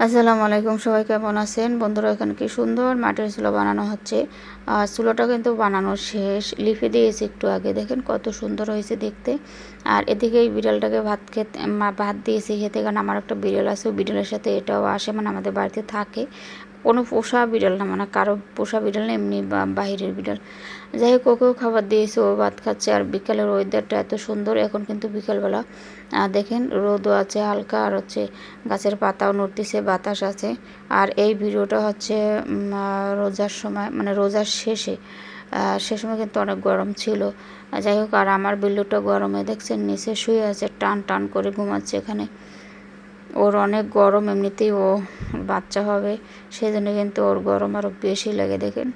আসসালামু আলাইকুম, সবাই কেমন আছেন বন্ধুরা? এখানে কি সুন্দর মাটির চুলা বানানো হচ্ছে। আর চুলাটা কিন্তু বানানো শেষ, লিপে দিয়েছি একটু আগে, দেখেন কত সুন্দর হয়েছে দেখতে। আর এদিকে এই বিড়ালটাকে ভাত দিয়েছি খেতে, কারণ আমার একটা বিড়াল আছে, বিড়ালের সাথে এটাও আসে, মানে আমাদের বাড়িতে থাকে। কোনো পোষা বিড়াল না, মানে কারো পোষা বিড়াল না, এমনি বাহিরের বিড়াল। যাই হোক, ওকেও খাবার দিয়েছে, ও ভাত খাচ্ছে। আর বিকালের ওয়েদারটা এত সুন্দর, এখন কিন্তু বিকালবেলা। দেখেন রোদও আছে হালকা, আর হচ্ছে গাছের পাতাও নড়তেছে, বাতাস আছে। আর এই ভিডিওটা হচ্ছে রোজার সময়, মানে রোজার শেষে। সে সময় কিন্তু অনেক গরম ছিল। যাই হোক, আর আমার বিল্লুটা গরমে দেখছেন নিচে শুয়ে আছে, টান টান করে ঘুমাচ্ছে এখানে। ওর অনেক গরম, এমনিতেই ও বাচ্চা হবে, সেই জন্য কিন্তু ওর গরম আরও বেশি লাগে দেখেন।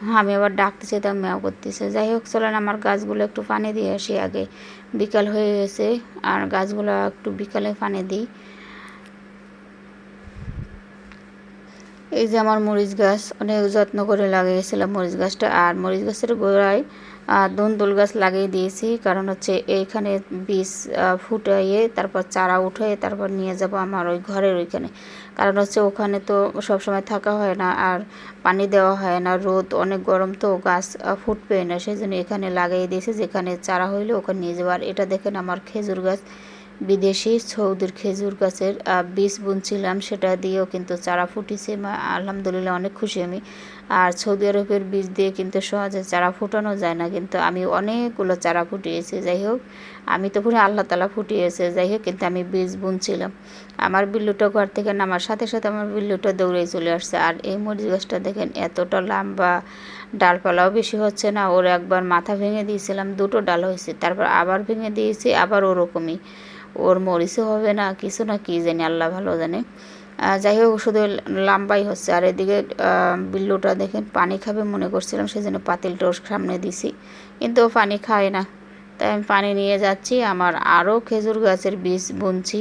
হ্যাঁ, আমি আবার ডাকতেছি, তা ম্যাও করতেছে। যাই হোক, চলেন আমার গাছগুলো একটু পানি দিয়ে আসি আগে, বিকাল হয়ে গেছে। আর গাছগুলো একটু বিকালে পানি দিই। এই যে আমার মরিচ গাছ, অনেক যত্ন করে লাগিয়েছিলাম মরিচ গাছটা। আর মরিচ গাছের গোড়ায় দন্দুল গাছ লাগিয়ে দিয়েছি, কারণ হচ্ছে এইখানে বীজ ফুটাইয়ে তারপর চারা উঠে তারপর নিয়ে যাব আমার ওই ঘরের ওইখানে। কারণ হচ্ছে ওখানে তো সবসময় থাকা হয় না, আর পানি দেওয়া হয় না, রোদ অনেক গরম, তো গাছ ফুটবে না, সেই জন্য এখানে লাগিয়ে দিয়েছি, যেখানে চারা হইলে ওখানে নিয়ে যাবো। আর এটা দেখেন আমার খেজুর গাছ, বিদেশি সৌদির খেজুর গাছের বীজ বুনছিলাম, সেটা দিয়েও কিন্তু চারা ফুটিছে। আলহামদুলিল্লাহ, অনেক খুশি আমি। আর সৌদি আরবের বীজ দিয়ে কিন্তু সহজে চারা ফুটানো যায় না, কিন্তু আমি অনেকগুলো চারা ফুটিয়েছি। যাই হোক, আমি তো পুরো আল্লাহ তালা ফুটিয়েছে। যাই হোক, কিন্তু আমি বীজ বুনছিলাম। আমার বিল্লুটা ঘর থেকে নামার সাথে সাথে আমার বিল্লুটা দৌড়ে চলে আসছে। আর এই মরিচ গাছটা দেখেন এতটা লম্বা, ডালপালাও বেশি হচ্ছে না। ওর একবার মাথা ভেঙে দিয়েছিলাম, দুটো ডাল হয়েছে, তারপর আবার ভেঙে দিয়েছি, আবার ওরকমই। ওর মরিচও হবে না কিছু না, কি জানি, আল্লাহ ভালো জানে। যাই হোক, শুধু লম্বাই হচ্ছে। আর এদিকে বিল্লুটা দেখেন পানি খাবে মনে করছিলাম, সেই জন্য পাতিলটা ওর সামনে দিছি, কিন্তু ও পানি খায় না। তাই আমি পানি নিয়ে যাচ্ছি। আমার আরও খেজুর গাছের বীজ বুনছি,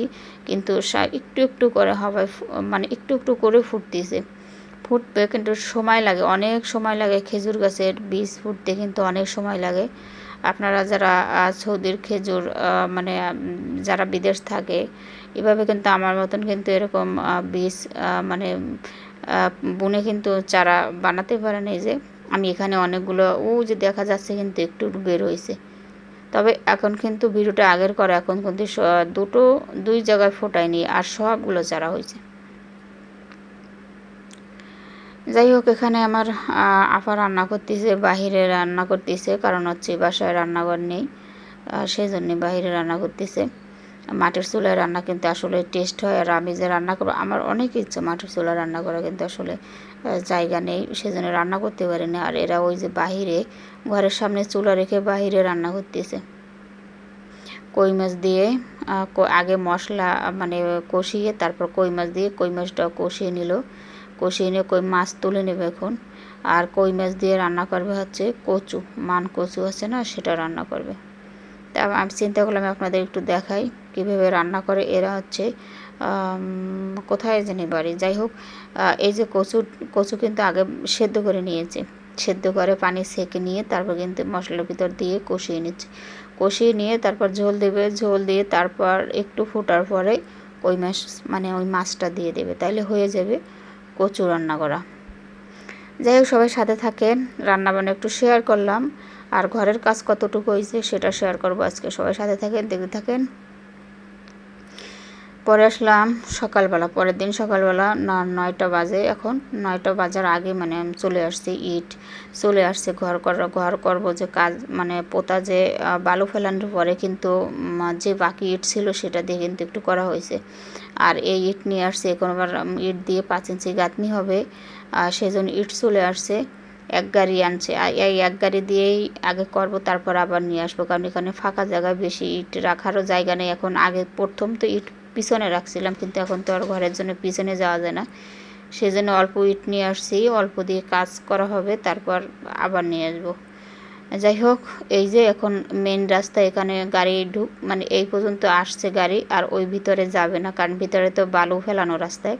কিন্তু একটু একটু করে হবে, মানে একটু একটু করে ফুটতেছে। ফুটবে, কিন্তু সময় লাগে, অনেক সময় লাগে। খেজুর গাছের বীজ ফুটতে কিন্তু অনেক সময় লাগে। আপনারা যারা সৌদির খেজুর, মানে যারা বিদেশ থাকে, এভাবে কিন্তু আমার মতন কিন্তু এরকম বীজ, মানে বুনে কিন্তু চারা বানাতে পারেন। এই যে আমি এখানে অনেকগুলো, ও যে দেখা যাচ্ছে কিন্তু একটু বের হয়েছে। তবে এখন কিন্তু ভিডিওটা আগের করে, এখন কিন্তু দুই জায়গায় ফোটায়নি, আর সবগুলো চারা হয়েছে। যাই হোক, এখানে আমার আপা রান্না করতেছে, বাহিরে রান্না করতেছে, কারণ হচ্ছে বাসায় রান্নাঘর নেই, সেই জন্যে বাহিরে রান্না করতেছে। মাটির চুলায় রান্না কিন্তু আসলে টেস্ট হয়। আর আমি যে রান্না করবো, আমার অনেক ইচ্ছে মাটির চুলায় রান্না করা, কিন্তু আসলে জায়গা নেই, সেজন্য রান্না করতে পারি না। আর এরা ওই যে বাহিরে ঘরের সামনে চুলা রেখে বাহিরে রান্না করতেছে। কই মাছ দিয়ে আগে মশলা মানে কষিয়ে, তারপর কই মাছ দিয়ে, কই মাছটাও কষিয়ে নিল, কষিয়ে নিয়ে কই মাছ তুলে নেবে এখন। আর কই মাছ দিয়ে রান্না করবে হচ্ছে কচু, মান কচু আছে না, সেটা রান্না করবে। তা আমি চিন্তা করলাম আপনাদের একটু দেখাই কীভাবে রান্না করে এরা। হচ্ছে কোথায় জানি বাড়ি। যাই হোক, এই যে কচু কিন্তু আগে সেদ্ধ করে নিয়েছে, সেদ্ধ করে পানি সেঁকে নিয়ে তারপর কিন্তু মশলার ভিতর দিয়ে কষিয়ে নিচ্ছে, কষিয়ে নিয়ে তারপর ঝোল দেবে, ঝোল দিয়ে তারপর একটু ফোটার পরে ওই মাছ, মানে ওই মাছটা দিয়ে দেবে, তাইলে হয়ে যাবে কচু রান্না করা। যাই হোক, সবাই সাথে থাকেন, রান্নাবান্না একটু শেয়ার করলাম, আর ঘরের কাজ কতটুকু হয়েছে সেটা শেয়ার করবো আজকে। সবাই সাথে থাকেন, দেখতে থাকেন। পরে আসলাম সকালবেলা, পরের দিন সকালবেলা 9টা বাজে, এখন 9টা বাজার আগে মানে আমি চলে আসছি, চলে আসছে ঘর করবো যে কাজ, মানে পোতা যে বালু ফেলানোর পরে কিন্তু যে বাকি ইট ছিল সেটা দিয়ে কিন্তু একটু করা হয়েছে। আর এই ইট নিয়ে আসছে, এখন আবার ইট দিয়ে 5 ইঞ্চি গাঁথনি হবে, সেই জন্য ইট চলে আসছে, এক গাড়ি আনছে। এই এক গাড়ি দিয়েই আগে করব, তারপর আবার নিয়ে আসবো, কারণ এখানে ফাঁকা জায়গায় বেশি ইট রাখারও জায়গা নেই। এখন আগে প্রথম তো ইট পিছনে রাখছিলাম, কিন্তু এখন তো আর ঘরের জন্য পিছনে যাওয়া যায় না, সেই জন্য অল্প ইট নিয়ে আসছি, অল্প দিয়ে কাজ করা হবে, তারপর আবার নিয়ে আসবো। যাই হোক, এই যে এখন মেন রাস্তা, এখানে গাড়ি মানে এই পর্যন্ত আসছে গাড়ি, আর ওই ভিতরে যাবে না, কারণ ভিতরে তো বালু ফেলানো রাস্তায়,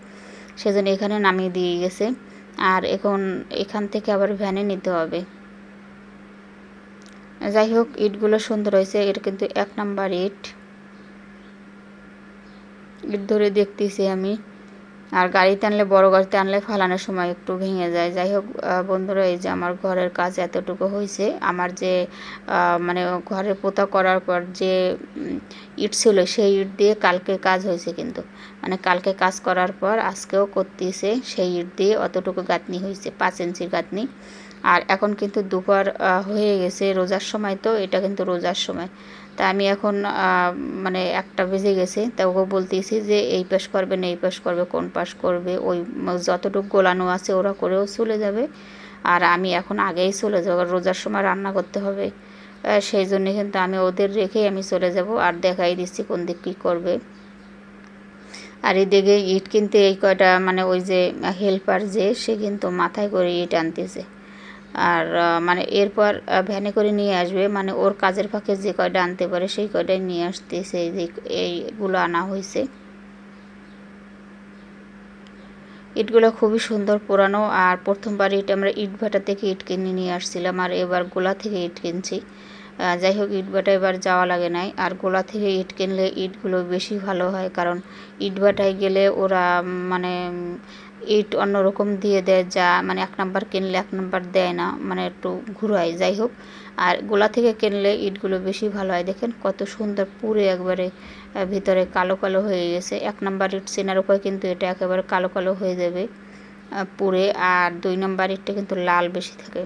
সেজন্য এখানে নামিয়ে দিয়ে গেছে। আর এখন এখান থেকে আবার ভ্যানে নিতে হবে। যাই হোক, ইটগুলো সুন্দর হয়েছে, এটা কিন্তু 1 নাম্বার ইট ধরে দেখতেছি আমি। আর গাড়িতে আনলে, বড় গাড়িতে আনলে ফালানোর সময় একটু ভেঙে যায়। যাই হোক বন্ধুরা, এই যে আমার ঘরের কাজ এতটুকু হয়েছে। আমার যে মানে ঘরের পোতা করার পর যে ইট ছিল, সেই ইট দিয়ে কালকে কাজ হয়েছে, কিন্তু মানে কালকে কাজ করার পর আজকেও করতেছে সেই ইট দিয়ে অতটুকু গাঁথনি হয়েছে, 5 ইঞ্চির গাঁথনি। আর এখন কিন্তু দুপুর হয়ে গেছে, রোজার সময়, তো এটা কিন্তু রোজার সময়। তা আমি এখন মানে 1টা বেজে গেছে, তা ওকে বলতেছি যে এই পাশ করবে না এই পাশ করবে, কোন পাশ করবে, ওই যতটুকু গোলানো আছে ওরা করেও চলে যাবে। আর আমি এখন আগেই চলে যাব, রোজার সময় রান্না করতে হবে। সেই জন্যে কিন্তু আমি ওদের রেখেই আমি চলে যাব, আর দেখাই দিচ্ছি কোন দিক কী করবে। আর এদিকে ইট কিনতে এই কয়টা, মানে ওই যে হেল্পার যে, সে কিন্তু মাথায় করে ইট আনতেছে। আর মানে এরপর ভ্যানে করে নিয়ে আসবে, মানে ওর কাজের ফাঁকে যে কয়টা আনতে পারে সেই কয়টাই নিয়ে আসতেছে। এইগুলো আনা হয়েছে। ইটগুলো খুবই সুন্দর পুরানো। আর প্রথমবার ইট আমরা ইটভাটা থেকে ইট কিনে নিয়ে আসছিলাম, আর এবার গোলা থেকে ইট কিনছি। যাই হোক, ইটভাটা এবার যাওয়া লাগে নাই। আর গোলা থেকে ইট কিনলে ইটগুলো বেশি ভালো হয়, কারণ ইটভাটায় গেলে ওরা মানে ইট অন্যরকম দিয়ে দেয়, যা মানে 1 নাম্বার কিনলে 1 নাম্বার দেয় না, মানে একটু ঘুরায়। যাই হোক, আর গোলা থেকে কিনলে ইটগুলো বেশি ভালো হয়। দেখেন কত সুন্দর, পুরো একবারে ভিতরে কালো কালো হয়ে গেছে। 1 নাম্বার ইট চেনার উপায় কিন্তু এটা একেবারে কালো কালো হয়ে যাবে পুরে। আর 2 নাম্বার ইটটা কিন্তু লাল বেশি থাকে।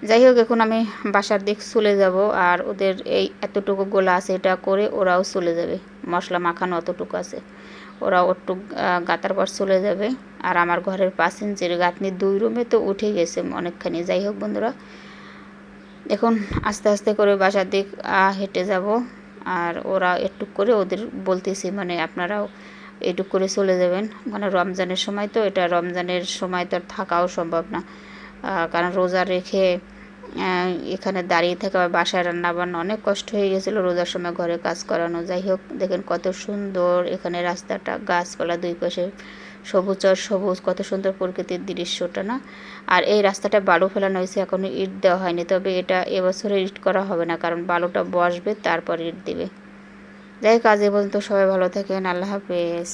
যাই হোক, এখন আমি বাসার দিক চলে যাব। আর ওদের এই এতটুকু গোলা আছে, এটা করে ওরাও চলে যাবে। মশলা মাখানো অতটুকু আছে, ওরা ওটুক গাতার পর চলে যাবে। আর আমার ঘরের 5 ইঞ্চির গাঁথনি 2 রুমে তো উঠে গেছে অনেকখানি। যাই হোক বন্ধুরা, এখন আস্তে আস্তে করে বাসার দিক হেঁটে যাব। আর ওরা একটু করে ওদের বলতেছি, মানে আপনারাও এটুক করে চলে যাবেন, মানে রমজানের সময় তো, এটা রমজানের সময় তো আর থাকাও সম্ভব না, কারণ রোজা রেখে এখানে দাঁড়িয়ে থাকা, বাসায় রান্না বান্না অনেক কষ্ট হয়ে গেছিলো রোজার সময়, ঘরে কাজ করানো। যাই হোক, দেখেন কত সুন্দর এখানে রাস্তাটা, গাছপালা দুই পাশে সবুজ আর সবুজ, কত সুন্দর প্রকৃতির দৃশ্যটা না। আর এই রাস্তাটা বালু ফেলানো হয়েছে, এখনও ইট দেওয়া হয়নি, তবে এটা এবছরে ইট করা হবে না, কারণ বালুটা বসবে তারপর ইট দেবে। যাই হোক, আজ এ পর্যন্ত, সবাই ভালো থাকেন, আল্লাহ হাফেজ।